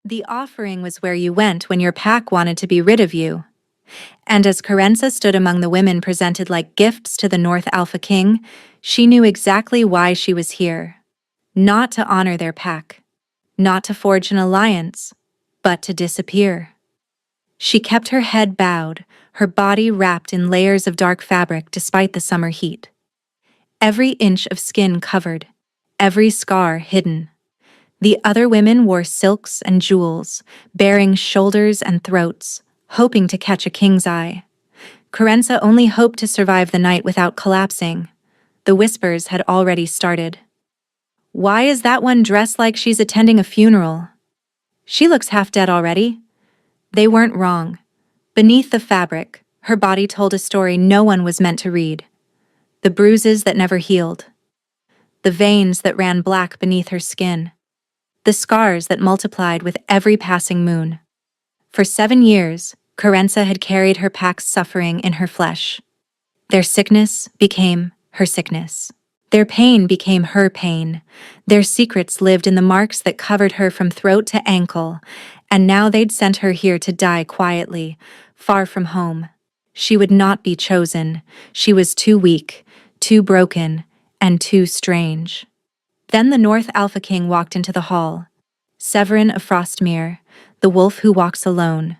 The offering was where you went when your pack wanted to be rid of you. And as Carenza stood among the women presented like gifts to the North Alpha King, she knew exactly why she was here. Not to honor their pack, not to forge an alliance, but to disappear. She kept her head bowed, her body wrapped in layers of dark fabric despite the summer heat. Every inch of skin covered, every scar hidden. The other women wore silks and jewels, baring shoulders and throats, hoping to catch a king's eye. Carenza only hoped to survive the night without collapsing. The whispers had already started. Why is that one dressed like she's attending a funeral? She looks half dead already. They weren't wrong. Beneath the fabric, her body told a story no one was meant to read. The bruises that never healed. The veins that ran black beneath her skin. The scars that multiplied with every passing moon. For 7 years, Carenza had carried her pack's suffering in her flesh. Their sickness became her sickness. Their pain became her pain. Their secrets lived in the marks that covered her from throat to ankle, and now they'd sent her here to die quietly, far from home. She would not be chosen. She was too weak, too broken, and too strange. Then the North Alpha King walked into the hall. Severin of Frostmere, the wolf who walks alone.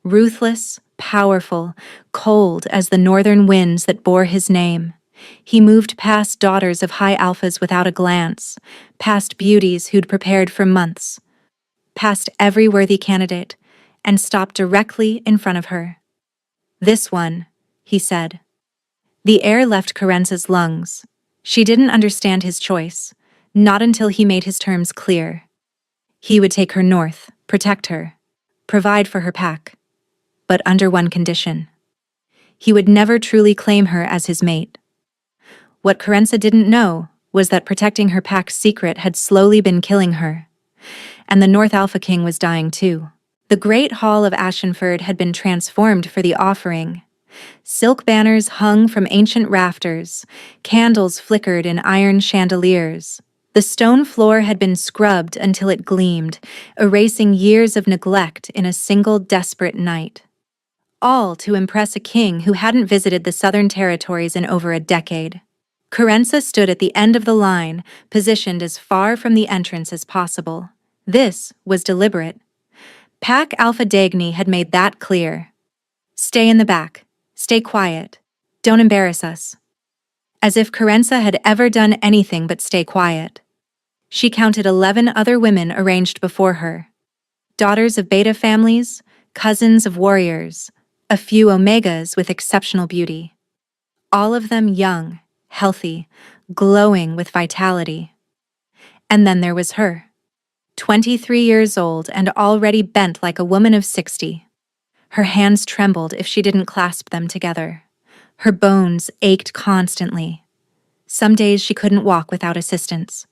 Ruthless, powerful, cold as the northern winds that bore his name. He moved past daughters of high alphas without a glance, past beauties who'd prepared for months, past every worthy candidate, and stopped directly in front of her. "This one," he said. The air left Carenza's lungs. She didn't understand his choice, not until he made his terms clear. He would take her north, protect her, provide for her pack, but under one condition. He would never truly claim her as his mate. What Carenza didn't know was that protecting her pack's secret had slowly been killing her. And the North Alpha King was dying too. The great hall of Ashenford had been transformed for the offering. Silk banners hung from ancient rafters, candles flickered in iron chandeliers. The stone floor had been scrubbed until it gleamed, erasing years of neglect in a single desperate night. All to impress a king who hadn't visited the southern territories in over a decade. Carenza stood at the end of the line, positioned as far from the entrance as possible. This was deliberate. Pack Alpha Dagny had made that clear. Stay in the back. Stay quiet. Don't embarrass us. As if Carenza had ever done anything but stay quiet. She counted 11 other women arranged before her. Daughters of beta families, cousins of warriors, a few omegas with exceptional beauty. All of them young, healthy, glowing with vitality. And then there was her. 23 years old and already bent like a woman of 60. Her hands trembled if she didn't clasp them together. Her bones ached constantly. Some days she couldn't walk without assistance.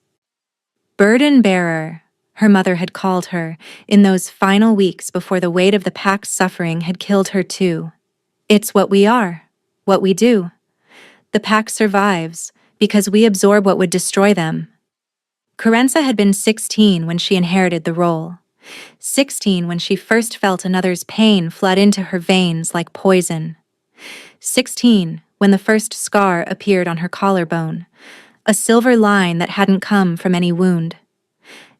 Burden bearer, her mother had called her in those final weeks before the weight of the pack's suffering had killed her too. It's what we are, what we do. The pack survives because we absorb what would destroy them. Carenza had been 16 when she inherited the role. 16 when she first felt another's pain flood into her veins like poison. 16 when the first scar appeared on her collarbone, a silver line that hadn't come from any wound.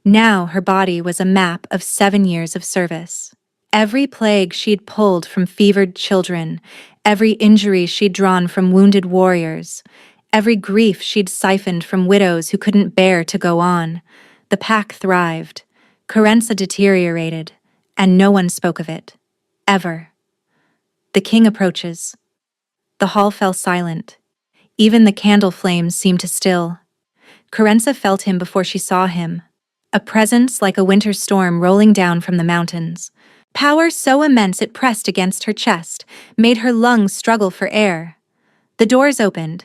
Now her body was a map of 7 years of service. Every plague she'd pulled from fevered children, every injury she'd drawn from wounded warriors, every grief she'd siphoned from widows who couldn't bear to go on. The pack thrived. Carenza deteriorated, and no one spoke of it. Ever. The king approaches. The hall fell silent. Even the candle flames seemed to still. Carenza felt him before she saw him. A presence like a winter storm rolling down from the mountains. Power so immense it pressed against her chest, made her lungs struggle for air. The doors opened.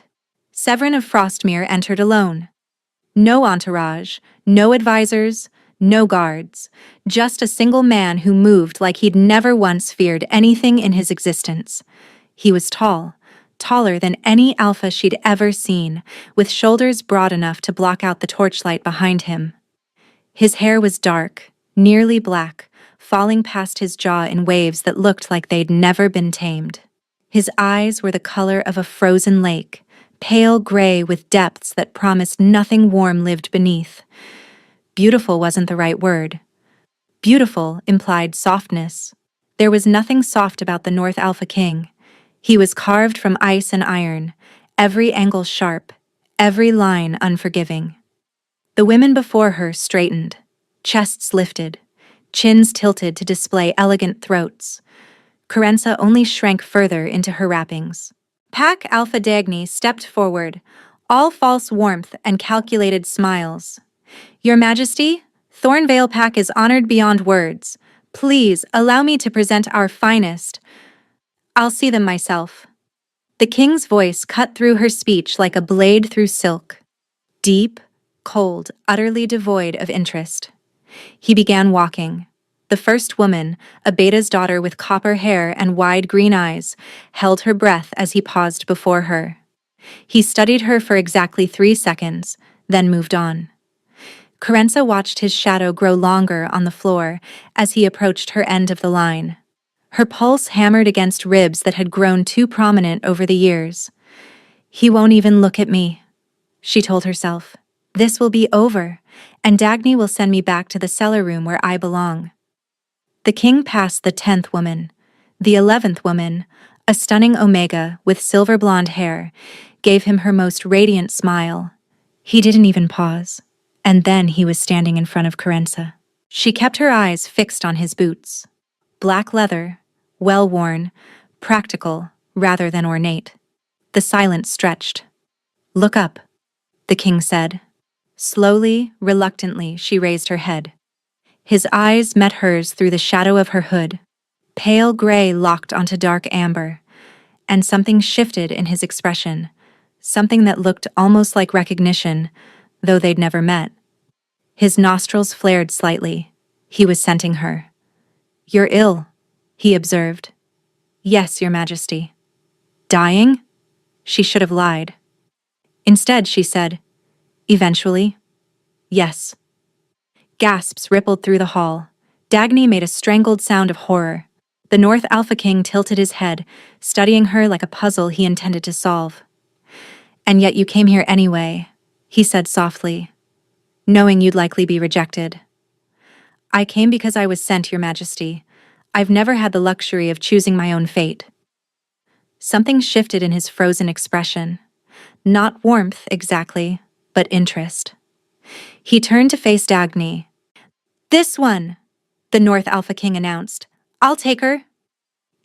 Severin of Frostmere entered alone. No entourage, no advisors, no guards, just a single man who moved like he'd never once feared anything in his existence. He was tall, taller than any alpha she'd ever seen, with shoulders broad enough to block out the torchlight behind him. His hair was dark, nearly black, falling past his jaw in waves that looked like they'd never been tamed. His eyes were the color of a frozen lake, pale gray with depths that promised nothing warm lived beneath. Beautiful wasn't the right word. Beautiful implied softness. There was nothing soft about the North Alpha King. He was carved from ice and iron, every angle sharp, every line unforgiving. The women before her straightened, chests lifted, chins tilted to display elegant throats. Kerensa only shrank further into her wrappings. Pac Alpha Dagny stepped forward, all false warmth and calculated smiles. Your Majesty, Thornvale Pack is honored beyond words. Please allow me to present our finest. I'll see them myself. The king's voice cut through her speech like a blade through silk. Deep, cold, utterly devoid of interest. He began walking. The first woman, a beta's daughter with copper hair and wide green eyes, held her breath as he paused before her. He studied her for exactly 3 seconds, then moved on. Kerensa watched his shadow grow longer on the floor as he approached her end of the line. Her pulse hammered against ribs that had grown too prominent over the years. He won't even look at me, she told herself. This will be over, and Dagny will send me back to the cellar room where I belong. The king passed the 10th woman. The 11th woman, a stunning Omega with silver blonde hair, gave him her most radiant smile. He didn't even pause. And then he was standing in front of Kerensa. She kept her eyes fixed on his boots. Black leather, well-worn, practical rather than ornate. The silence stretched. Look up, the king said. Slowly, reluctantly, she raised her head. His eyes met hers through the shadow of her hood. Pale gray locked onto dark amber. And something shifted in his expression. Something that looked almost like recognition, though they'd never met. His nostrils flared slightly. He was scenting her. You're ill, he observed. Yes, Your Majesty. Dying? She should have lied. Instead, she said, eventually, yes. Gasps rippled through the hall. Dagny made a strangled sound of horror. The North Alpha King tilted his head, studying her like a puzzle he intended to solve. And yet you came here anyway, he said softly, knowing you'd likely be rejected. I came because I was sent, Your Majesty. I've never had the luxury of choosing my own fate. Something shifted in his frozen expression. Not warmth, exactly, but interest. He turned to face Dagny. This one, the North Alpha King announced. I'll take her.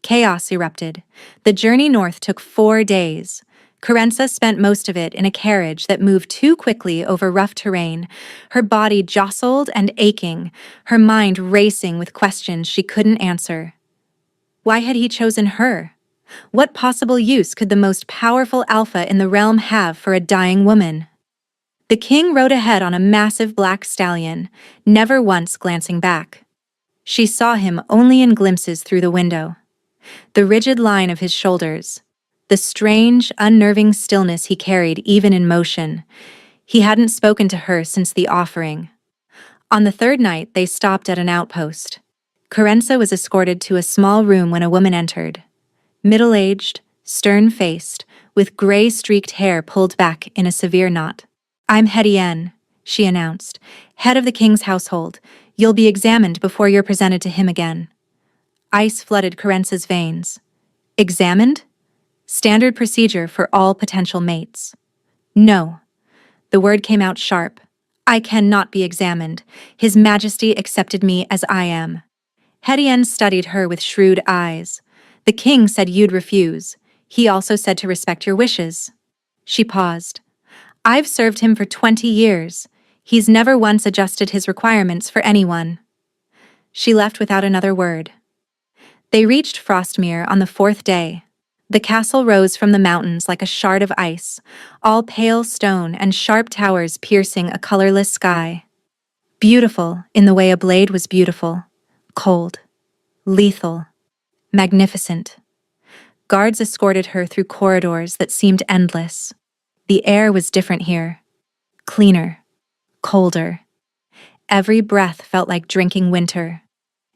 Chaos erupted. The journey north took 4 days. Kerensa spent most of it in a carriage that moved too quickly over rough terrain, her body jostled and aching, her mind racing with questions she couldn't answer. Why had he chosen her? What possible use could the most powerful alpha in the realm have for a dying woman? The king rode ahead on a massive black stallion, never once glancing back. She saw him only in glimpses through the window. The rigid line of his shoulders, the strange, unnerving stillness he carried even in motion. He hadn't spoken to her since the offering. On the 3rd night, they stopped at an outpost. Kerensa was escorted to a small room when a woman entered. Middle-aged, stern-faced, with gray-streaked hair pulled back in a severe knot. I'm Hetien, she announced, head of the king's household. You'll be examined before you're presented to him again. Ice flooded Kerensa's veins. Examined? Standard procedure for all potential mates. No. The word came out sharp. I cannot be examined. His Majesty accepted me as I am. Hetien studied her with shrewd eyes. The king said you'd refuse. He also said to respect your wishes. She paused. I've served him for 20 years. He's never once adjusted his requirements for anyone. She left without another word. They reached Frostmere on the 4th day. The castle rose from the mountains like a shard of ice, all pale stone and sharp towers piercing a colorless sky. Beautiful in the way a blade was beautiful. Cold. Lethal. Magnificent. Guards escorted her through corridors that seemed endless. The air was different here. Cleaner. Colder. Every breath felt like drinking winter.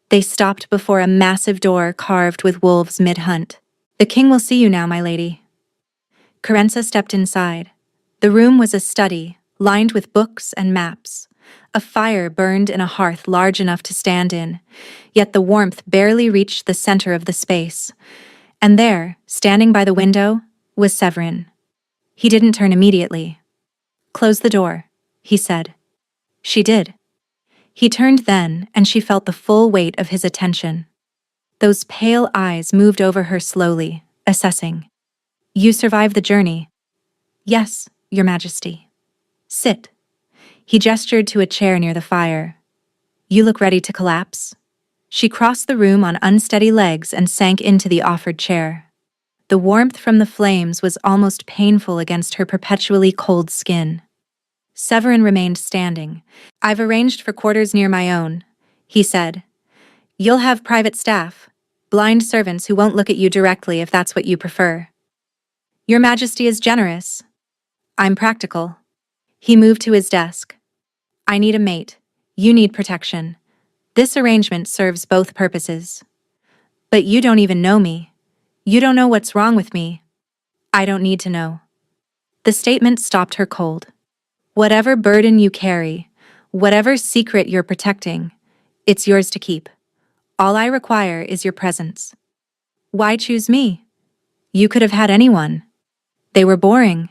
They stopped before a massive door carved with wolves mid-hunt. "The king will see you now, my lady." Carenza stepped inside. The room was a study, lined with books and maps. A fire burned in a hearth large enough to stand in, yet the warmth barely reached the center of the space. And there, standing by the window, was Severin. He didn't turn immediately. "Close the door," he said. She did. He turned then, and she felt the full weight of his attention. Those pale eyes moved over her slowly, assessing. "You survived the journey." "Yes, Your Majesty." "Sit." He gestured to a chair near the fire. "You look ready to collapse." She crossed the room on unsteady legs and sank into the offered chair. The warmth from the flames was almost painful against her perpetually cold skin. Severin remained standing. "I've arranged for quarters near my own," he said. "You'll have private staff, blind servants who won't look at you directly if that's what you prefer." "Your Majesty is generous." "I'm practical." He moved to his desk. "I need a mate. You need protection. This arrangement serves both purposes." "But you don't even know me. You don't know what's wrong with me." "I don't need to know." The statement stopped her cold. "Whatever burden you carry, whatever secret you're protecting, it's yours to keep. All I require is your presence." "Why choose me? You could have had anyone." "They were boring."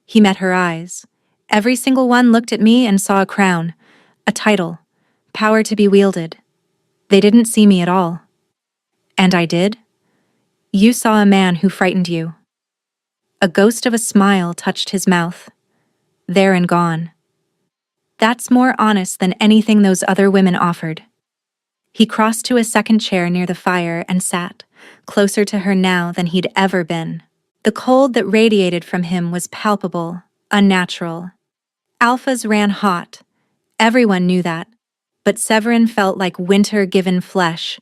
He met her eyes. "Every single one looked at me and saw a crown, a title, power to be wielded. They didn't see me at all." "And I did?" "You saw a man who frightened you." A ghost of a smile touched his mouth. There and gone. "That's more honest than anything those other women offered." He crossed to a second chair near the fire and sat, closer to her now than he'd ever been. The cold that radiated from him was palpable, unnatural. Alphas ran hot. Everyone knew that. But Severin felt like winter given flesh.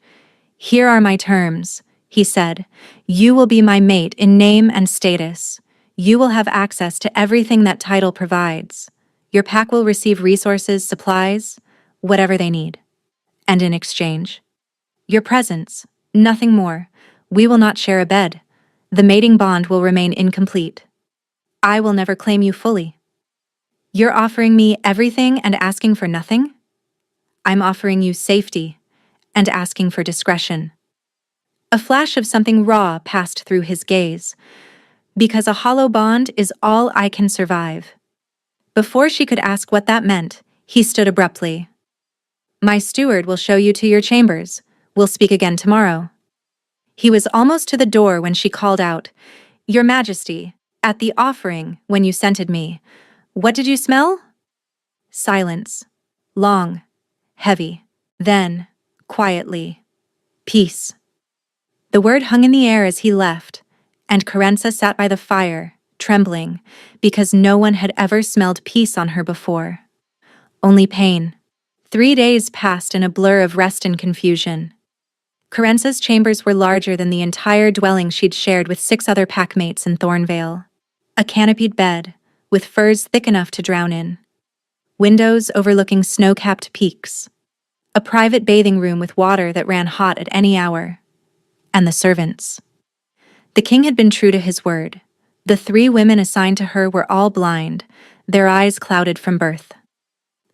"Here are my terms," he said. "You will be my mate in name and status. You will have access to everything that title provides. Your pack will receive resources, supplies, whatever they need. And in exchange, your presence, nothing more. We will not share a bed. The mating bond will remain incomplete. I will never claim you fully." "You're offering me everything and asking for nothing?" "I'm offering you safety and asking for discretion." A flash of something raw passed through his gaze. "Because a hollow bond is all I can survive." Before she could ask what that meant, he stood abruptly. "My steward will show you to your chambers. We'll speak again tomorrow." He was almost to the door when she called out, "Your Majesty, at the offering, when you scented me, what did you smell?" Silence. Long. Heavy. Then, quietly, "Peace." The word hung in the air as he left, and Carenza sat by the fire, trembling, because no one had ever smelled peace on her before. Only pain. 3 days passed in a blur of rest and confusion. Carenza's chambers were larger than the entire dwelling she'd shared with 6 other packmates in Thornvale. A canopied bed, with furs thick enough to drown in. Windows overlooking snow-capped peaks. A private bathing room with water that ran hot at any hour. And the servants. The king had been true to his word. The 3 women assigned to her were all blind, their eyes clouded from birth.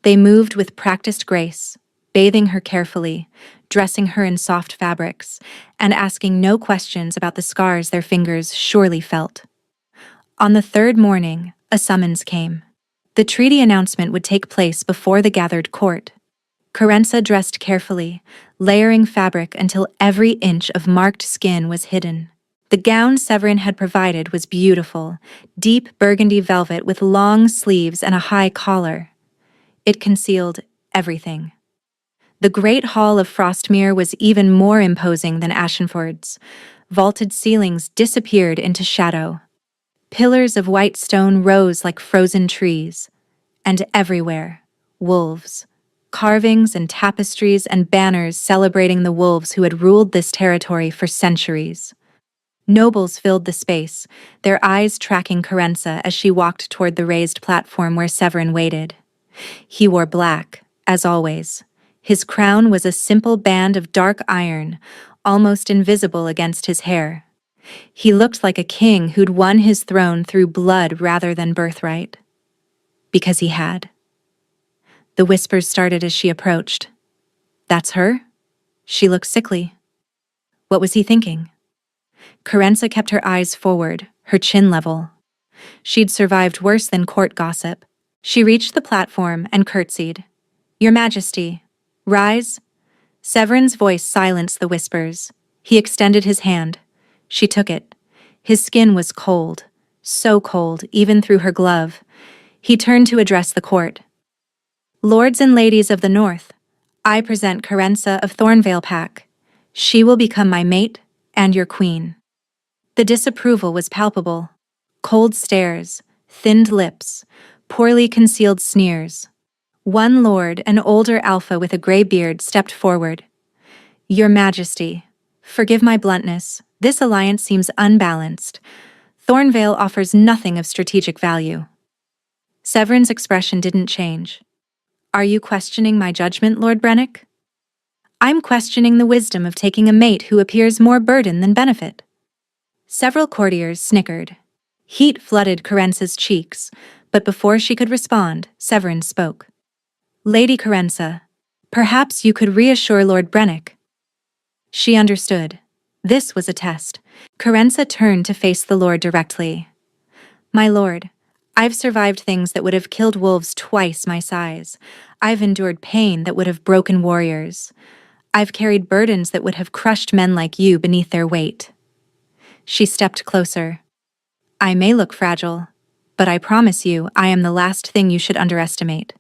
They moved with practiced grace, bathing her carefully, dressing her in soft fabrics, and asking no questions about the scars their fingers surely felt. On the 3rd morning, a summons came. The treaty announcement would take place before the gathered court. Carenza dressed carefully, layering fabric until every inch of marked skin was hidden. The gown Severin had provided was beautiful, deep burgundy velvet with long sleeves and a high collar. It concealed everything. The great hall of Frostmere was even more imposing than Ashenford's. Vaulted ceilings disappeared into shadow. Pillars of white stone rose like frozen trees. And everywhere, wolves. Carvings and tapestries and banners celebrating the wolves who had ruled this territory for centuries. Nobles filled the space, their eyes tracking Carenza as she walked toward the raised platform where Severin waited. He wore black, as always. His crown was a simple band of dark iron, almost invisible against his hair. He looked like a king who'd won his throne through blood rather than birthright. Because he had. The whispers started as she approached. That's her? She looked sickly. What was he thinking? Kerensa kept her eyes forward, her chin level. She'd survived worse than court gossip. She reached the platform and curtsied. Your Majesty, rise. Severin's voice silenced the whispers. He extended his hand. She took it. His skin was cold, so cold, even through her glove. He turned to address the court. Lords and ladies of the North, I present Kerensa of Thornvale Pack. She will become my mate and your queen. The disapproval was palpable. Cold stares, thinned lips, poorly concealed sneers. One lord, an older alpha with a gray beard, stepped forward. Your Majesty, forgive my bluntness, this alliance seems unbalanced. Thornvale offers nothing of strategic value. Severin's expression didn't change. Are you questioning my judgment, Lord Brennick? I'm questioning the wisdom of taking a mate who appears more burden than benefit. Several courtiers snickered. Heat flooded Kerensa's cheeks, but before she could respond, Severin spoke. Lady Kerensa, perhaps you could reassure Lord Brennick. She understood. This was a test. Kerensa turned to face the Lord directly. My lord, I've survived things that would have killed wolves twice my size. I've endured pain that would have broken warriors. I've carried burdens that would have crushed men like you beneath their weight. She stepped closer. I may look fragile, but I promise you I am the last thing you should underestimate.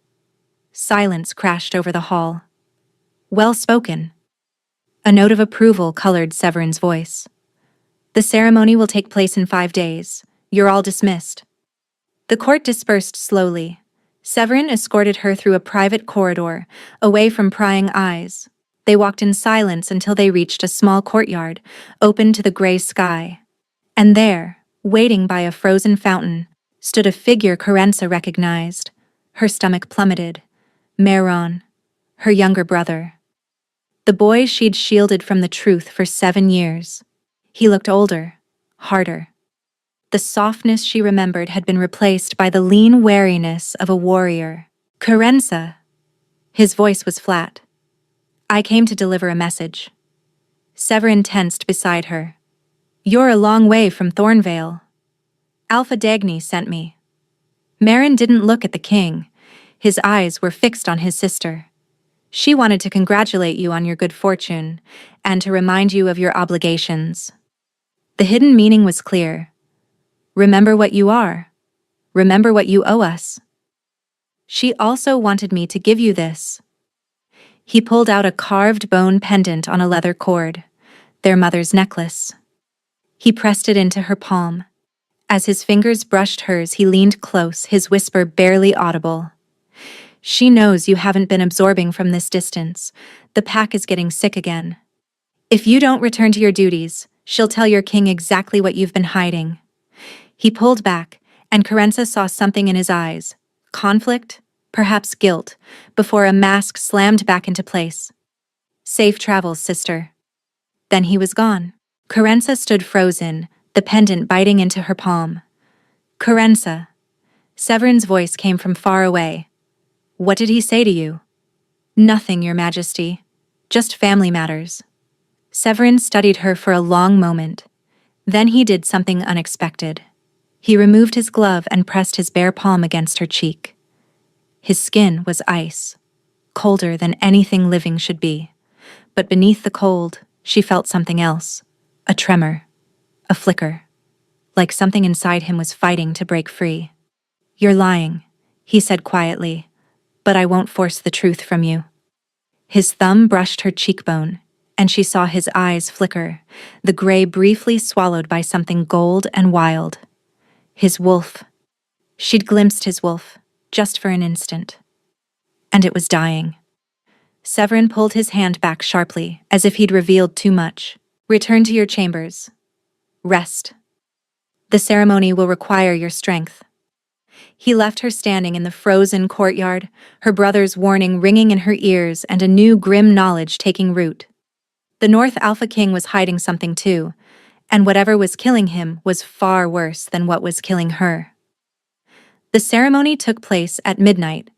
Silence crashed over the hall. Well spoken. A note of approval colored Severin's voice. The ceremony will take place in 5 days. You're all dismissed. The court dispersed slowly. Severin escorted her through a private corridor, away from prying eyes. They walked in silence until they reached a small courtyard, open to the gray sky. And there, waiting by a frozen fountain, stood a figure Kerensa recognized. Her stomach plummeted. Mehran, her younger brother. The boy she'd shielded from the truth for 7 years. He looked older, harder. The softness she remembered had been replaced by the lean wariness of a warrior. Kerensa. His voice was flat. I came to deliver a message. Severin tensed beside her. You're a long way from Thornvale. Alpha Dagny sent me. Mehran didn't look at the king. His eyes were fixed on his sister. She wanted to congratulate you on your good fortune, and to remind you of your obligations. The hidden meaning was clear. Remember what you are. Remember what you owe us. She also wanted me to give you this. He pulled out a carved bone pendant on a leather cord, their mother's necklace. He pressed it into her palm. As his fingers brushed hers, he leaned close, his whisper barely audible. She knows you haven't been absorbing from this distance. The pack is getting sick again. If you don't return to your duties, she'll tell your king exactly what you've been hiding. He pulled back, and Kerensa saw something in his eyes. Conflict, perhaps guilt, before a mask slammed back into place. Safe travels, sister. Then he was gone. Kerensa stood frozen, the pendant biting into her palm. Kerensa. Severin's voice came from far away. What did he say to you? Nothing, Your Majesty. Just family matters. Severin studied her for a long moment. Then he did something unexpected. He removed his glove and pressed his bare palm against her cheek. His skin was ice, colder than anything living should be. But beneath the cold, she felt something else. A tremor. A flicker. Like something inside him was fighting to break free. You're lying, he said quietly, but I won't force the truth from you. His thumb brushed her cheekbone, and she saw his eyes flicker, the gray briefly swallowed by something gold and wild. His wolf. She'd glimpsed his wolf, just for an instant. And it was dying. Severin pulled his hand back sharply, as if he'd revealed too much. Return to your chambers. Rest. The ceremony will require your strength. He left her standing in the frozen courtyard, her brother's warning ringing in her ears and a new grim knowledge taking root. The North Alpha King was hiding something too, and whatever was killing him was far worse than what was killing her. The ceremony took place at midnight.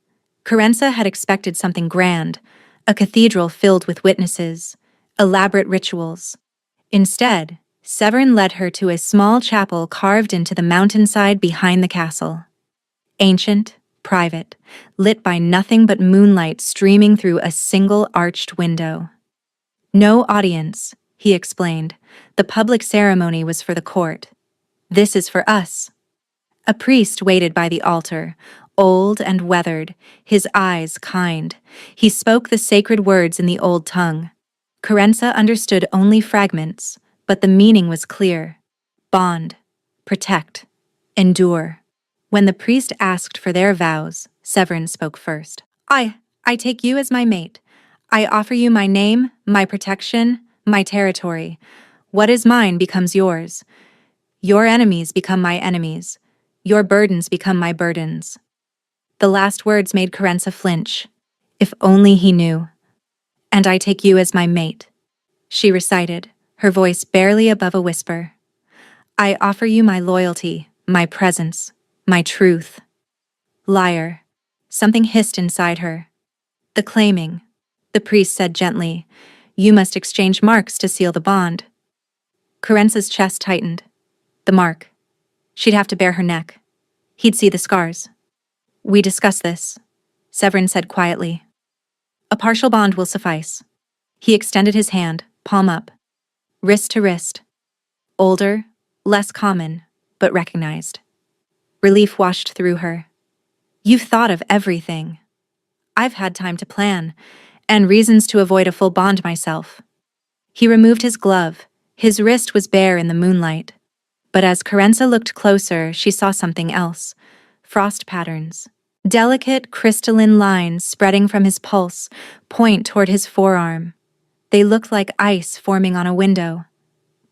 Kerensa had expected something grand, a cathedral filled with witnesses, elaborate rituals. Instead, Severin led her to a small chapel carved into the mountainside behind the castle. Ancient, private, lit by nothing but moonlight streaming through a single arched window. No audience, he explained. The public ceremony was for the court. This is for us. A priest waited by the altar, old and weathered, his eyes kind. He spoke the sacred words in the old tongue. Kerensa understood only fragments, but the meaning was clear. Bond, protect, endure. When the priest asked for their vows, Severin spoke first. I take you as my mate. I offer you my name, my protection, my territory. What is mine becomes yours. Your enemies become my enemies. Your burdens become my burdens. The last words made Kerensa flinch. If only he knew. And I take you as my mate, she recited, her voice barely above a whisper. I offer you my loyalty, my presence, my truth. Liar. Something hissed inside her. The claiming. The priest said gently, you must exchange marks to seal the bond. Kerensa's chest tightened. The mark. She'd have to bare her neck. He'd see the scars. We discussed this, Severin said quietly. A partial bond will suffice. He extended his hand, palm up. Wrist to wrist. Older, less common, but recognized. Relief washed through her. You've thought of everything. I've had time to plan, and reasons to avoid a full bond myself. He removed his glove. His wrist was bare in the moonlight. But as Kerensa looked closer, she saw something else. Frost patterns. Delicate, crystalline lines spreading from his pulse point toward his forearm. They looked like ice forming on a window.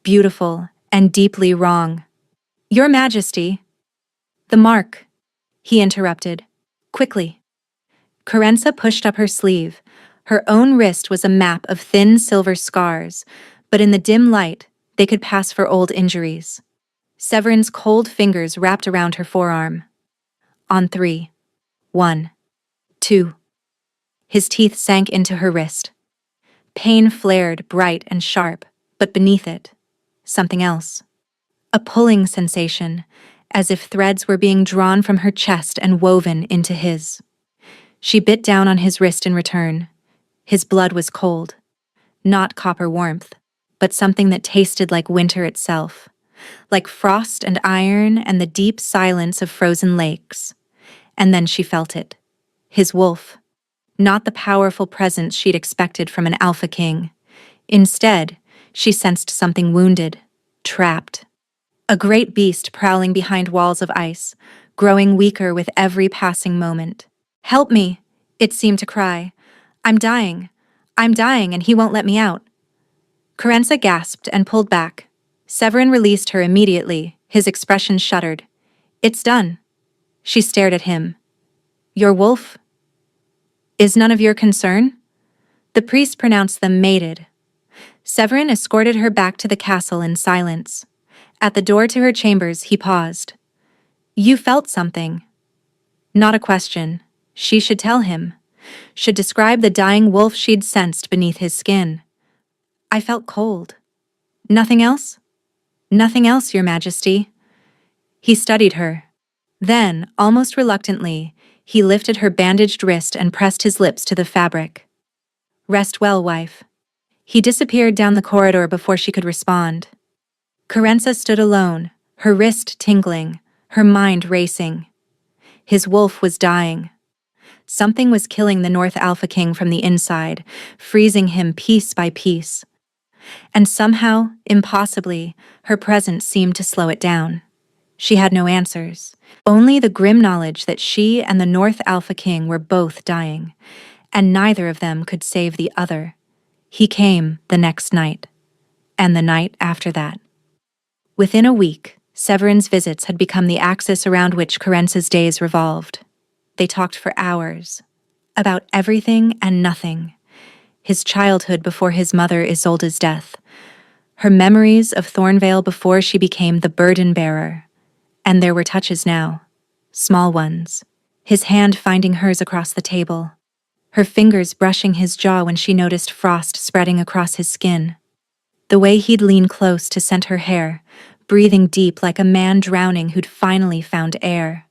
Beautiful and deeply wrong. Your Majesty. The mark, he interrupted. Quickly. Kerensa pushed up her sleeve. Her own wrist was a map of thin silver scars, but in the dim light, they could pass for old injuries. Severin's cold fingers wrapped around her forearm. On 3. 1. 2. His teeth sank into her wrist. Pain flared bright and sharp, but beneath it, something else. A pulling sensation, as if threads were being drawn from her chest and woven into his. She bit down on his wrist in return. His blood was cold. Not copper warmth, but something that tasted like winter itself. Like frost and iron and the deep silence of frozen lakes. And then she felt it. His wolf. Not the powerful presence she'd expected from an Alpha King. Instead, she sensed something wounded, trapped. A great beast prowling behind walls of ice, growing weaker with every passing moment. Help me, it seemed to cry. I'm dying, and he won't let me out. Kerensa gasped and pulled back. Severin released her immediately, his expression shuddered. It's done. She stared at him. Your wolf? Is none of your concern? The priest pronounced them mated. Severin escorted her back to the castle in silence. At the door to her chambers, he paused. You felt something. Not a question. She should tell him. Should describe the dying wolf she'd sensed beneath his skin. I felt cold. Nothing else? Nothing else, Your Majesty. He studied her. Then, almost reluctantly, he lifted her bandaged wrist and pressed his lips to the fabric. Rest well, wife. He disappeared down the corridor before she could respond. Kerensa stood alone, her wrist tingling, her mind racing. His wolf was dying. Something was killing the North Alpha King from the inside, freezing him piece by piece. And somehow, impossibly, her presence seemed to slow it down. She had no answers, only the grim knowledge that she and the North Alpha King were both dying, and neither of them could save the other. He came the next night, and the night after that. Within a week, Severin's visits had become the axis around which Carence's days revolved. They talked for hours, about everything and nothing. His childhood before his mother Isolde's death, her memories of Thornvale before she became the burden bearer. And there were touches now, small ones. His hand finding hers across the table, her fingers brushing his jaw when she noticed frost spreading across his skin. The way he'd lean close to scent her hair, breathing deep like a man drowning who'd finally found air.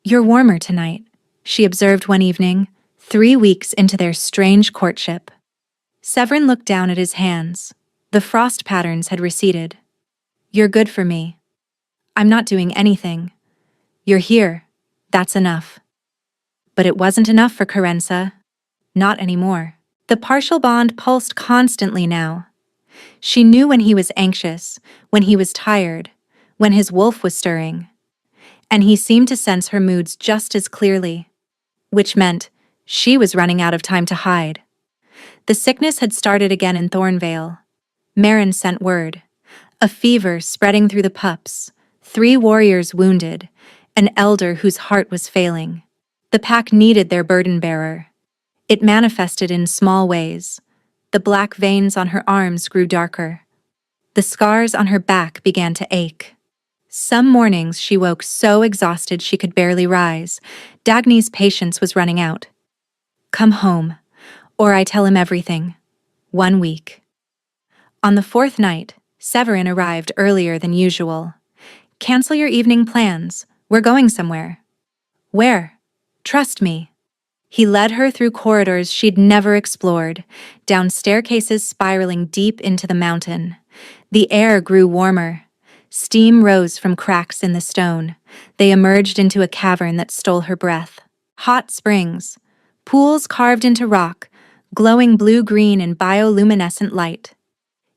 "You're warmer tonight," she observed one evening, 3 weeks into their strange courtship. Severin looked down at his hands. The frost patterns had receded. "You're good for me. I'm not doing anything. You're here. That's enough." But it wasn't enough for Carenza. Not anymore. The partial bond pulsed constantly now. She knew when he was anxious, when he was tired, when his wolf was stirring. And he seemed to sense her moods just as clearly. Which meant she was running out of time to hide. The sickness had started again in Thornvale. Marin sent word. A fever spreading through the pups, 3 warriors wounded, an elder whose heart was failing. The pack needed their burden bearer. It manifested in small ways. The black veins on her arms grew darker. The scars on her back began to ache. Some mornings she woke so exhausted she could barely rise. Dagny's patience was running out. "Come home, or I tell him everything." 1 week. On the 4th night, Severin arrived earlier than usual. "Cancel your evening plans. We're going somewhere." "Where?" "Trust me." He led her through corridors she'd never explored, down staircases spiraling deep into the mountain. The air grew warmer. Steam rose from cracks in the stone. They emerged into a cavern that stole her breath. Hot springs, pools carved into rock, glowing blue-green in bioluminescent light.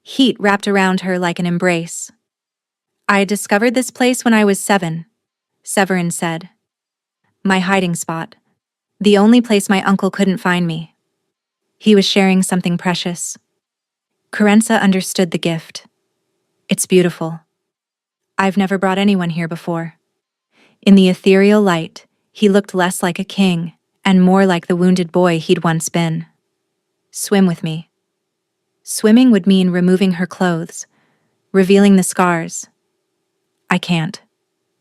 Heat wrapped around her like an embrace. "I discovered this place when I was 7, Severin said. "My hiding spot. The only place my uncle couldn't find me." He was sharing something precious. Carenza understood the gift. "It's beautiful. I've never brought anyone here before." In the ethereal light, he looked less like a king and more like the wounded boy he'd once been. "Swim with me." Swimming would mean removing her clothes, revealing the scars. "I can't.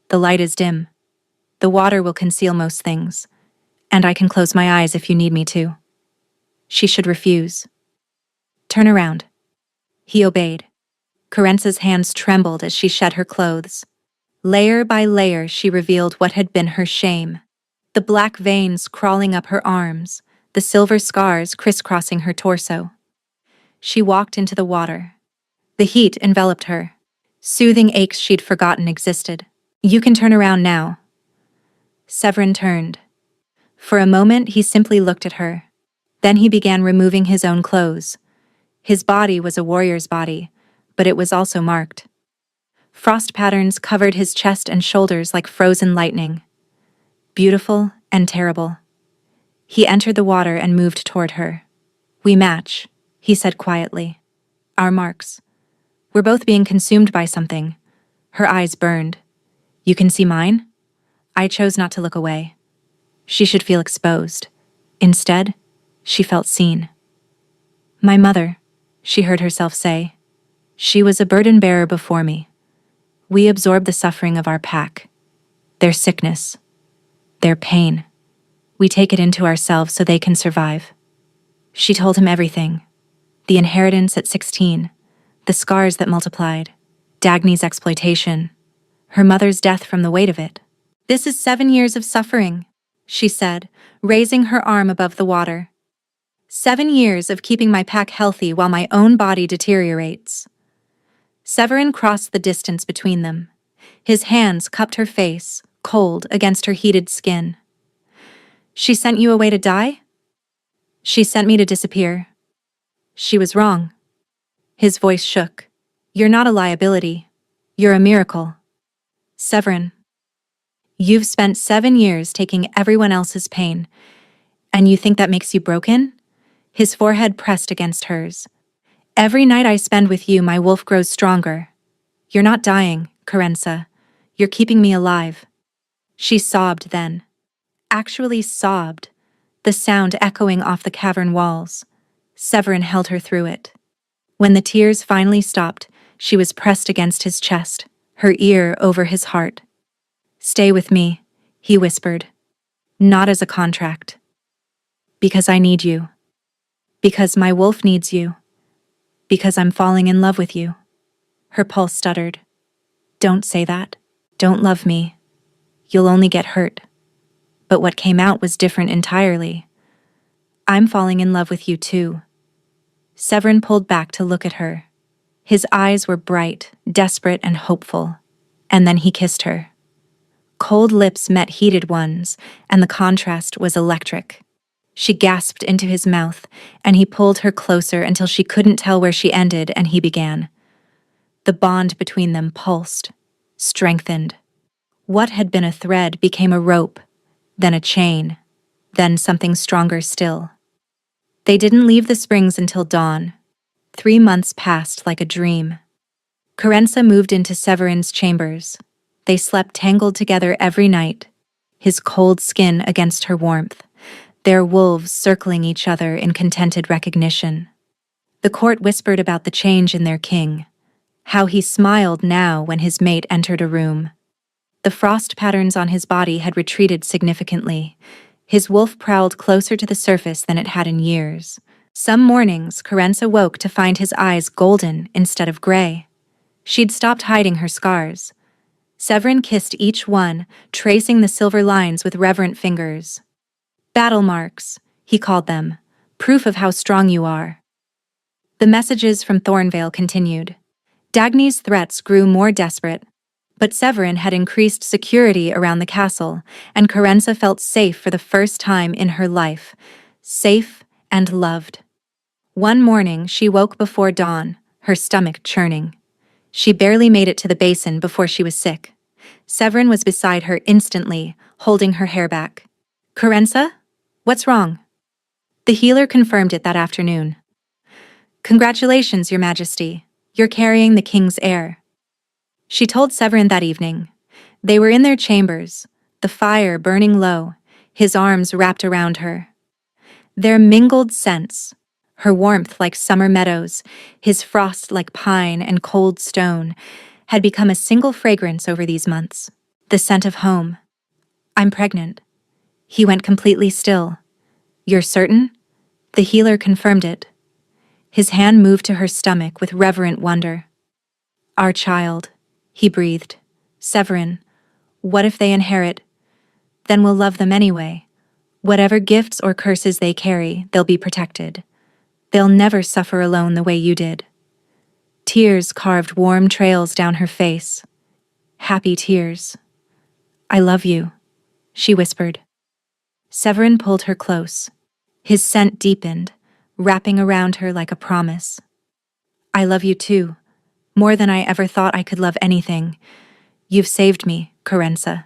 The light is dim. The water will conceal most things, and I can close my eyes if you need me to." She should refuse. "Turn around." He obeyed. Carenza's hands trembled as she shed her clothes. Layer by layer she revealed what had been her shame. The black veins crawling up her arms, the silver scars crisscrossing her torso. She walked into the water. The heat enveloped her. Soothing aches she'd forgotten existed. "You can turn around now." Severin turned. For a moment he simply looked at her. Then he began removing his own clothes. His body was a warrior's body, but it was also marked. Frost patterns covered his chest and shoulders like frozen lightning. Beautiful and terrible. He entered the water and moved toward her. "We match," he said quietly. "Our marks. We're both being consumed by something." Her eyes burned. "You can see mine?" I chose not to look away. She should feel exposed. Instead, she felt seen. "My mother," she heard herself say. "She was a burden bearer before me. We absorb the suffering of our pack. Their sickness. Their pain. We take it into ourselves so they can survive." She told him everything. The inheritance at 16. The scars that multiplied. Dagny's exploitation. Her mother's death from the weight of it. "This is 7 years of suffering," she said, raising her arm above the water. 7 years of keeping my pack healthy while my own body deteriorates. Severin crossed the distance between them. His hands cupped her face, cold against her heated skin. "She sent you away to die?" "She sent me to disappear." She was wrong. His voice shook. "You're not a liability. You're a miracle." "Severin, you've spent 7 years taking everyone else's pain, and you think that makes you broken?" His forehead pressed against hers. "Every night I spend with you, my wolf grows stronger." "You're not dying," Kerensa. You're keeping me alive." She sobbed then. Actually sobbed, the sound echoing off the cavern walls. Severin held her through it. When the tears finally stopped, she was pressed against his chest, her ear over his heart. "Stay with me," he whispered. "Not as a contract. Because I need you. Because my wolf needs you. Because I'm falling in love with you." Her pulse stuttered. "Don't say that. Don't love me. You'll only get hurt." But what came out was different entirely. "I'm falling in love with you too." Severin pulled back to look at her. His eyes were bright, desperate, and hopeful. And then he kissed her. Cold lips met heated ones, and the contrast was electric. She gasped into his mouth, and he pulled her closer until she couldn't tell where she ended and he began. The bond between them pulsed, strengthened. What had been a thread became a rope, then a chain, then something stronger still. They didn't leave the springs until dawn. 3 months passed like a dream. Kerensa moved into Severin's chambers. They slept tangled together every night, his cold skin against her warmth, their wolves circling each other in contented recognition. The court whispered about the change in their king, how he smiled now when his mate entered a room. The frost patterns on his body had retreated significantly. His wolf prowled closer to the surface than it had in years. Some mornings, Kerensa woke to find his eyes golden instead of gray. She'd stopped hiding her scars. Severin kissed each one, tracing the silver lines with reverent fingers. "Battle marks," he called them, "proof of how strong you are." The messages from Thornvale continued. Dagny's threats grew more desperate, but Severin had increased security around the castle, and Kerensa felt safe for the first time in her life, safe and loved. One morning, she woke before dawn, her stomach churning. She barely made it to the basin before she was sick. Severin was beside her instantly, holding her hair back. "Kerensa? What's wrong?" The healer confirmed it that afternoon. "Congratulations, Your Majesty. You're carrying the king's heir." She told Severin that evening. They were in their chambers, the fire burning low, his arms wrapped around her. Their mingled scents, her warmth like summer meadows, his frost like pine and cold stone, had become a single fragrance over these months. The scent of home. "I'm pregnant." He went completely still. "You're certain?" The healer confirmed it. His hand moved to her stomach with reverent wonder. "Our child," he breathed. "Severin, what if they inherit? Then we'll love them anyway. Whatever gifts or curses they carry, they'll be protected. They'll never suffer alone the way you did." Tears carved warm trails down her face. Happy tears. "I love you," she whispered. Severin pulled her close. His scent deepened, wrapping around her like a promise. "I love you too, more than I ever thought I could love anything. You've saved me, Kerensa.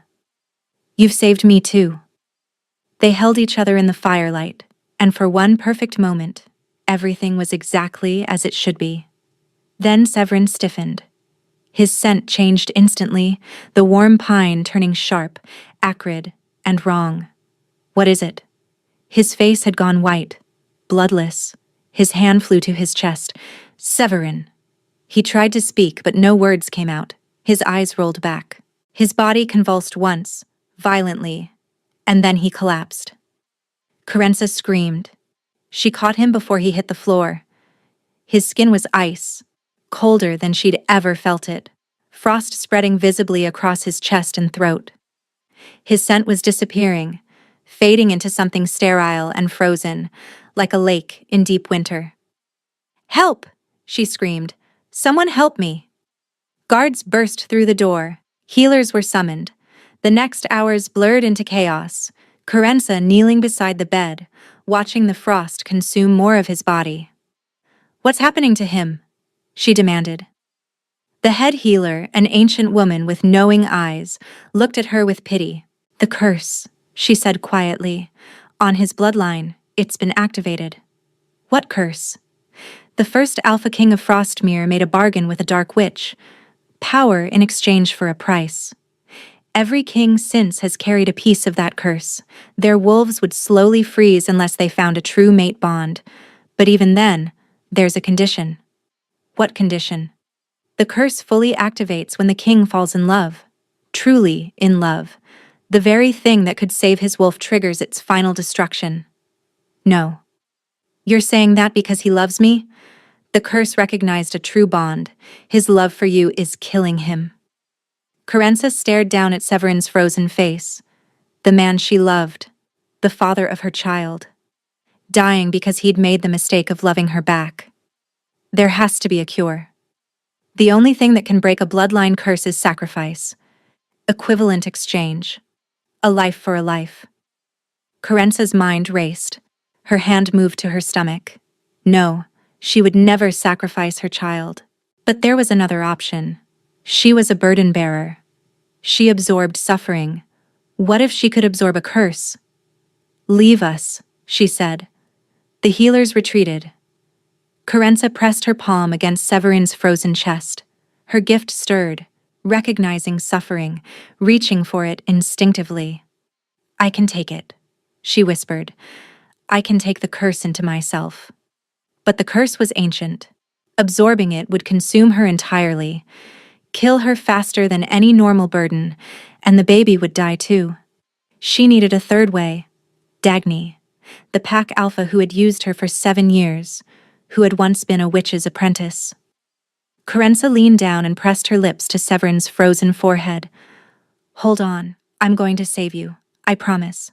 You've saved me too." They held each other in the firelight, and for one perfect moment, everything was exactly as it should be. Then Severin stiffened. His scent changed instantly, the warm pine turning sharp, acrid, and wrong. "What is it?" His face had gone white, bloodless. His hand flew to his chest. "Severin." He tried to speak, but no words came out. His eyes rolled back. His body convulsed once, violently, and then he collapsed. Kerensa screamed. She caught him before he hit the floor. His skin was ice, colder than she'd ever felt it, frost spreading visibly across his chest and throat. His scent was disappearing, fading into something sterile and frozen, like a lake in deep winter. "Help!" she screamed. "Someone help me!" Guards burst through the door. Healers were summoned. The next hours blurred into chaos, Kerensa kneeling beside the bed, watching the frost consume more of his body. "What's happening to him?" she demanded. The head healer, an ancient woman with knowing eyes, looked at her with pity. "The curse," she said quietly. "On his bloodline, it's been activated." "What curse?" "The first Alpha King of Frostmere made a bargain with a dark witch. power in exchange for a price. Every king since has carried a piece of that curse. Their wolves would slowly freeze unless they found a true mate bond. But even then, there's a condition. What condition? The curse fully activates when the king falls in love. Truly in love. The very thing that could save his wolf triggers its final destruction. No. You're saying that because he loves me? The curse recognized a true bond. His love for you is killing him. Kerensa stared down at Severin's frozen face. The man she loved. The father of her child. Dying because he'd made the mistake of loving her back. There has to be a cure. The only thing that can break a bloodline curse is sacrifice. Equivalent exchange. A life for a life. Kerensa's mind raced. Her hand moved to her stomach. No, she would never sacrifice her child. But there was another option. She was a burden bearer. She absorbed suffering. What if she could absorb a curse? Leave us, she said. The healers retreated. Kerensa pressed her palm against Severin's frozen chest. Her gift stirred, recognizing suffering, reaching for it instinctively. I can take it, she whispered. I can take the curse into myself. But the curse was ancient. Absorbing it would consume her entirely, kill her faster than any normal burden, and the baby would die too. She needed a third way. Dagny, the pack alpha who had used her for 7 years, who had once been a witch's apprentice. Kerensa leaned down and pressed her lips to Severin's frozen forehead. Hold on, I'm going to save you, I promise.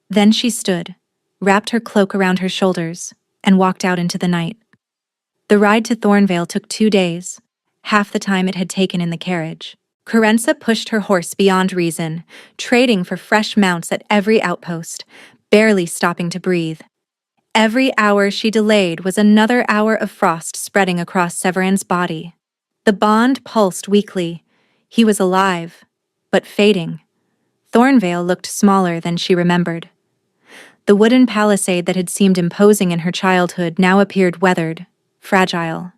Then she stood, wrapped her cloak around her shoulders, and walked out into the night. The ride to Thornvale took 2 days, half the time it had taken in the carriage. Kerensa pushed her horse beyond reason, trading for fresh mounts at every outpost, barely stopping to breathe. Every hour she delayed was another hour of frost spreading across Severin's body. The bond pulsed weakly. He was alive, but fading. Thornvale looked smaller than she remembered. The wooden palisade that had seemed imposing in her childhood now appeared weathered, fragile.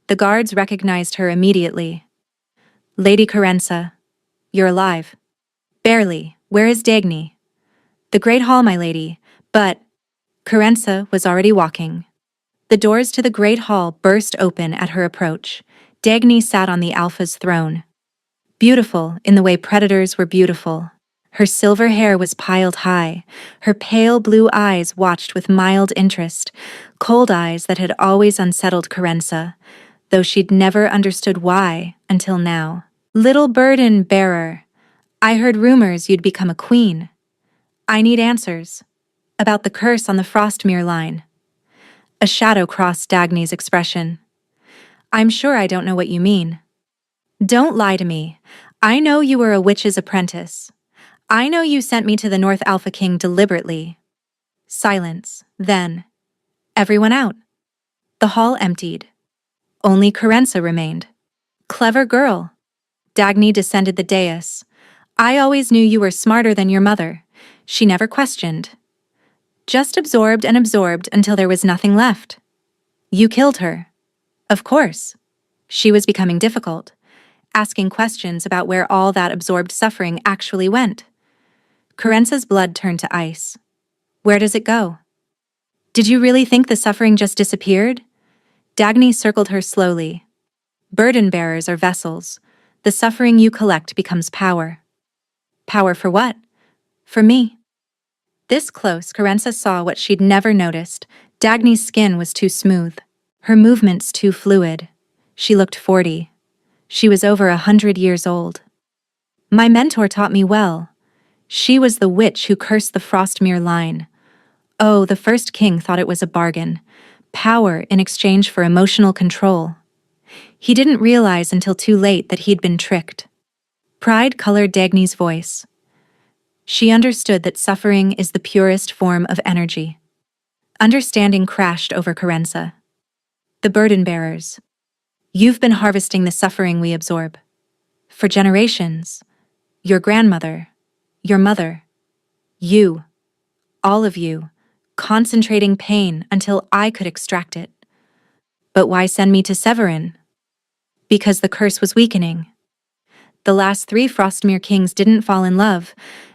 The guards recognized her immediately. Lady Kerensa, you're alive. Barely. Where is Dagny? The Great Hall, my lady, but... Kerensa was already walking. The doors to the Great Hall burst open at her approach. Dagny sat on the Alpha's throne. Beautiful in the way predators were beautiful. Her silver hair was piled high. Her pale blue eyes watched with mild interest, cold eyes that had always unsettled Kerensa, though she'd never understood why until now. Little burden bearer, I heard rumors you'd become a queen. I need answers. About the curse on the Frostmere line. A shadow crossed Dagny's expression. I'm sure I don't know what you mean. Don't lie to me. I know you were a witch's apprentice. I know you sent me to the North Alpha King deliberately. Silence, then. Everyone out. The hall emptied. Only Kerensa remained. Clever girl. Dagny descended the dais. I always knew you were smarter than your mother. She never questioned. Just absorbed and absorbed until there was nothing left. You killed her. Of course. She was becoming difficult, asking questions about where all that absorbed suffering actually went. Kerensa's blood turned to ice. Where does it go? Did you really think the suffering just disappeared? Dagny circled her slowly. Burden bearers are vessels. The suffering you collect becomes power. Power for what? For me. This close, Kerensa saw what she'd never noticed. Dagny's skin was too smooth. Her movements too fluid. She looked 40. She was over 100 years old. My mentor taught me well. She was the witch who cursed the Frostmere line. Oh, the first king thought it was a bargain. Power in exchange for emotional control. He didn't realize until too late that he'd been tricked. Pride colored Dagny's voice. She understood that suffering is the purest form of energy. Understanding crashed over Kerensa. The burden bearers. You've been harvesting the suffering we absorb. For generations. Your grandmother. Your mother. You. All of you. Concentrating pain until I could extract it. But why send me to Severin? Because the curse was weakening. The last 3 Frostmere kings didn't fall in love.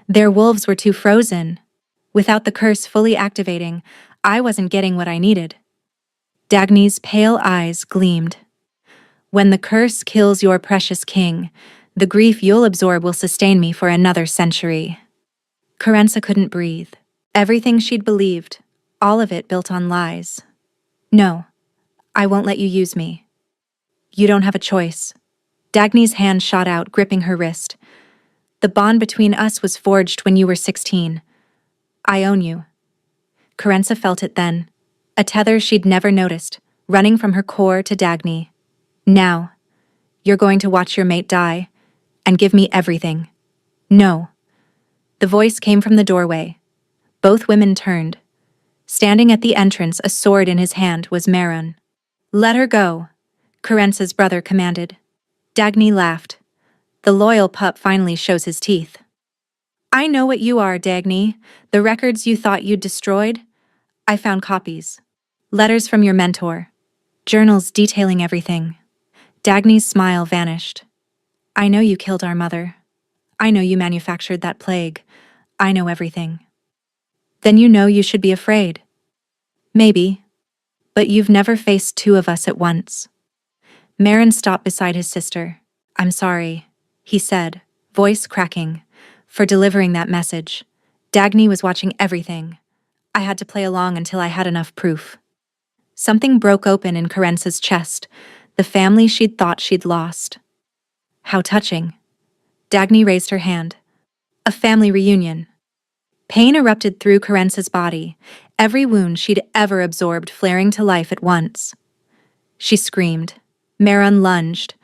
Their wolves were too frozen. Without the curse fully activating, I wasn't getting what I needed. Dagny's pale eyes gleamed. When the curse kills your precious king, the grief you'll absorb will sustain me for another century. Kerensa couldn't breathe. Everything she'd believed, all of it built on lies. No, I won't let you use me. You don't have a choice. Dagny's hand shot out, gripping her wrist. The bond between us was forged when you were 16. I own you. Kerensa felt it then, a tether she'd never noticed, running from her core to Dagny. Now, you're going to watch your mate die, and give me everything. No. The voice came from the doorway. Both women turned. Standing at the entrance, a sword in his hand, was Maron. Let her go, Kerensa's brother commanded. Dagny laughed. The loyal pup finally shows his teeth. I know what you are, Dagny. The records you thought you'd destroyed? I found copies. Letters from your mentor. Journals detailing everything. Dagny's smile vanished. I know you killed our mother. I know you manufactured that plague. I know everything. Then you know you should be afraid. Maybe. But you've never faced 2 of us at once. Maron stopped beside his sister. I'm sorry, he said, voice cracking, for delivering that message. Dagny was watching everything. I had to play along until I had enough proof. Something broke open in Kerensa's chest, the family she'd thought she'd lost. How touching. Dagny raised her hand. A family reunion. Pain erupted through Kerensa's body, every wound she'd ever absorbed flaring to life at once. She screamed. Maron lunged.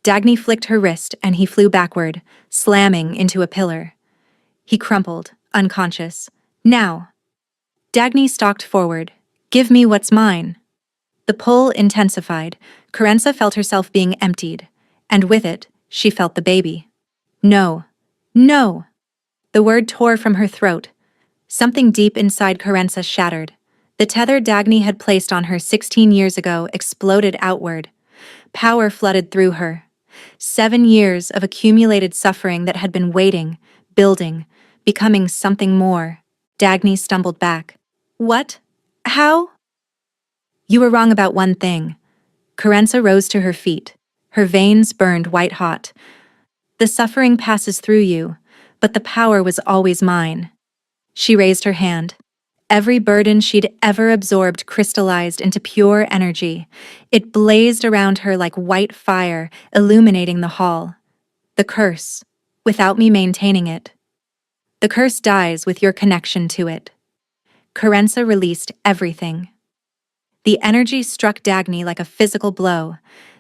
Dagny flicked her wrist and he flew backward, slamming into a pillar. He crumpled, unconscious. Now. Dagny stalked forward. Give me what's mine. The pull intensified. Kerensa felt herself being emptied, and with it, she felt the baby. No. No! The word tore from her throat. Something deep inside Kerensa shattered. The tether Dagny had placed on her 16 years ago exploded outward. Power flooded through her. 7 years of accumulated suffering that had been waiting, building, becoming something more. Dagny stumbled back. What? How? You were wrong about one thing. Kerensa rose to her feet. Her veins burned white-hot. The suffering passes through you, but the power was always mine. She raised her hand. Every burden she'd ever absorbed crystallized into pure energy. It blazed around her like white fire, illuminating the hall. The curse, without me maintaining it. The curse dies with your connection to it. Kerensa released everything. The energy struck Dagny like a physical blow.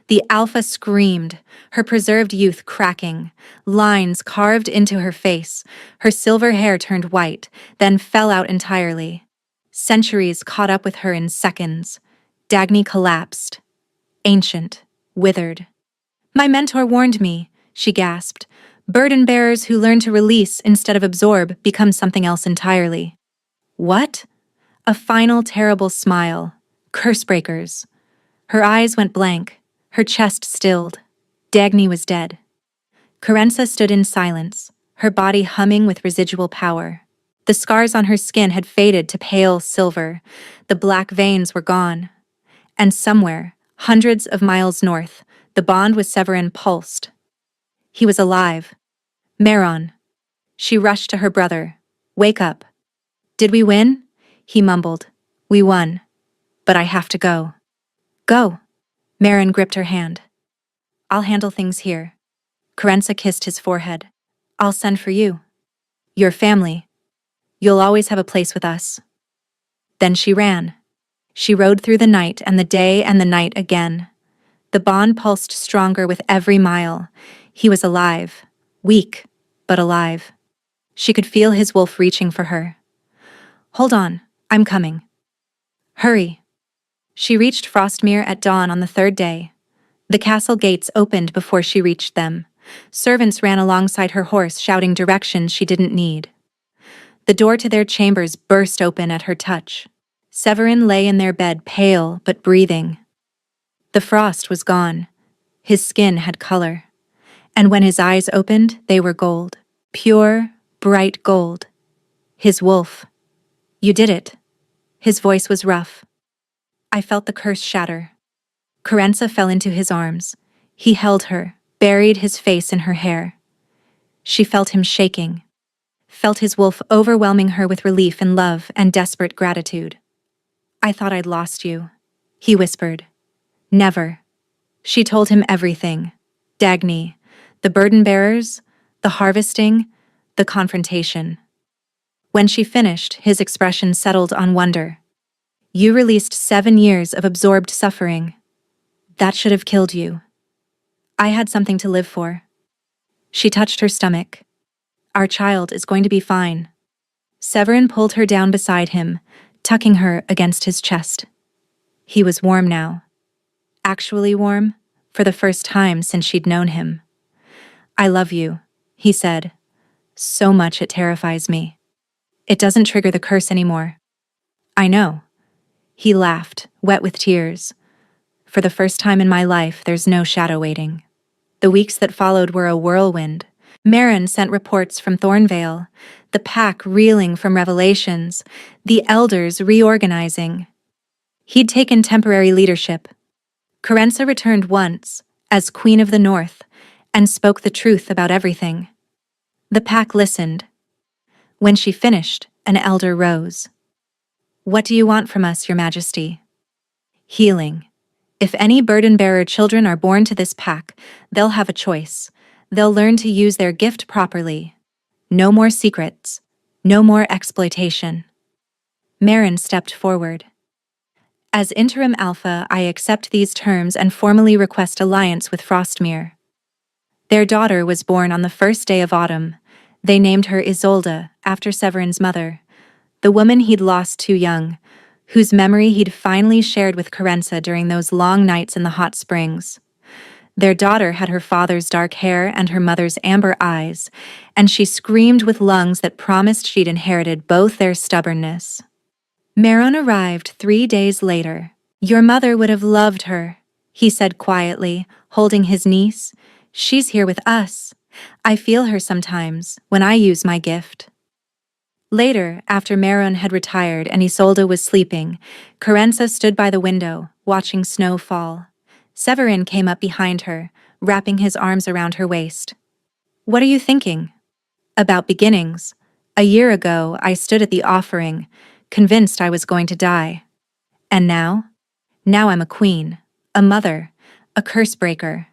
The alpha screamed, her preserved youth cracking, lines carved into her face. Her silver hair turned white, then fell out entirely. Centuries caught up with her in seconds. Dagny collapsed. Ancient, withered. My mentor warned me, she gasped. Burden bearers who learn to release instead of absorb become something else entirely. What? A final terrible smile. Curse breakers. Her eyes went blank. Her chest stilled. Dagny was dead. Kerensa stood in silence, her body humming with residual power. The scars on her skin had faded to pale silver. The black veins were gone. And somewhere, hundreds of miles north, the bond with Severin pulsed. He was alive. Maron. She rushed to her brother. Wake up. Did we win? He mumbled. We won. But I have to go. Go. Maron gripped her hand. I'll handle things here. Kerensa kissed his forehead. I'll send for you. Your family. You'll always have a place with us. Then she ran. She rode through the night and the day and the night again. The bond pulsed stronger with every mile. He was alive. Weak, but alive. She could feel his wolf reaching for her. Hold on, I'm coming. Hurry. She reached Frostmere at dawn on the 3rd day. The castle gates opened before she reached them. Servants ran alongside her horse shouting directions she didn't need. The door to their chambers burst open at her touch. Severin lay in their bed, pale but breathing. The frost was gone. His skin had color, and when his eyes opened, they were gold. Pure, bright gold. His wolf. You did it. His voice was rough. I felt the curse shatter. Kerensa fell into his arms. He held her, buried his face in her hair. She felt him shaking, felt his wolf overwhelming her with relief and love and desperate gratitude. I thought I'd lost you, he whispered. Never. She told him everything. Dagny, the burden bearers, the harvesting, the confrontation. When she finished, his expression settled on wonder. You released 7 years of absorbed suffering. That should have killed you. I had something to live for. She touched her stomach. Our child is going to be fine. Severin pulled her down beside him, tucking her against his chest. He was warm now. Actually warm, for the first time since she'd known him. I love you, he said. So much it terrifies me. It doesn't trigger the curse anymore. I know. He laughed, wet with tears. For the first time in my life, there's no shadow waiting. The weeks that followed were a whirlwind. Meryn sent reports from Thornvale, the pack reeling from revelations, the elders reorganizing. He'd taken temporary leadership. Kerensa returned once, as Queen of the North, and spoke the truth about everything. The pack listened. When she finished, an elder rose. What do you want from us, Your Majesty? Healing. If any burden-bearer children are born to this pack, they'll have a choice. They'll learn to use their gift properly. No more secrets. No more exploitation. Meryn stepped forward. As interim alpha, I accept these terms and formally request alliance with Frostmere. Their daughter was born on the first day of autumn. They named her Isolde, after Severin's mother, the woman he'd lost too young, whose memory he'd finally shared with Kerensa during those long nights in the hot springs. Their daughter had her father's dark hair and her mother's amber eyes, and she screamed with lungs that promised she'd inherited both their stubbornness. Meryn arrived 3 days later. Your mother would have loved her, he said quietly, holding his niece. She's here with us. I feel her sometimes, when I use my gift. Later, after Meryn had retired and Isolde was sleeping, Kerensa stood by the window, watching snow fall. Severin came up behind her, wrapping his arms around her waist. What are you thinking? About beginnings. A year ago, I stood at the offering, convinced I was going to die. And now? Now I'm a queen, a mother, a curse breaker,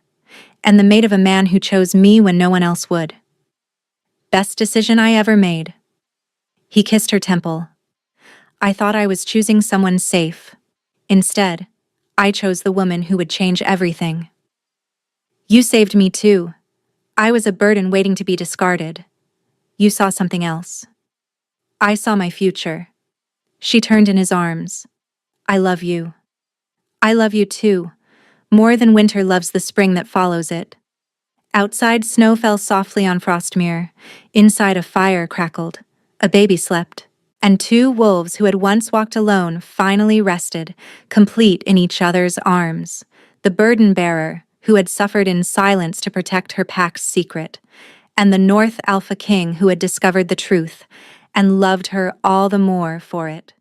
and the mate of a man who chose me when no one else would. Best decision I ever made. He kissed her temple. I thought I was choosing someone safe. Instead, I chose the woman who would change everything. You saved me too. I was a burden waiting to be discarded. You saw something else. I saw my future. She turned in his arms. I love you. I love you too, more than winter loves the spring that follows it. Outside, snow fell softly on Frostmere. Inside, a fire crackled. A baby slept. And 2 wolves who had once walked alone finally rested, complete in each other's arms. The burden-bearer, who had suffered in silence to protect her pack's secret, and the North Alpha King who had discovered the truth and loved her all the more for it.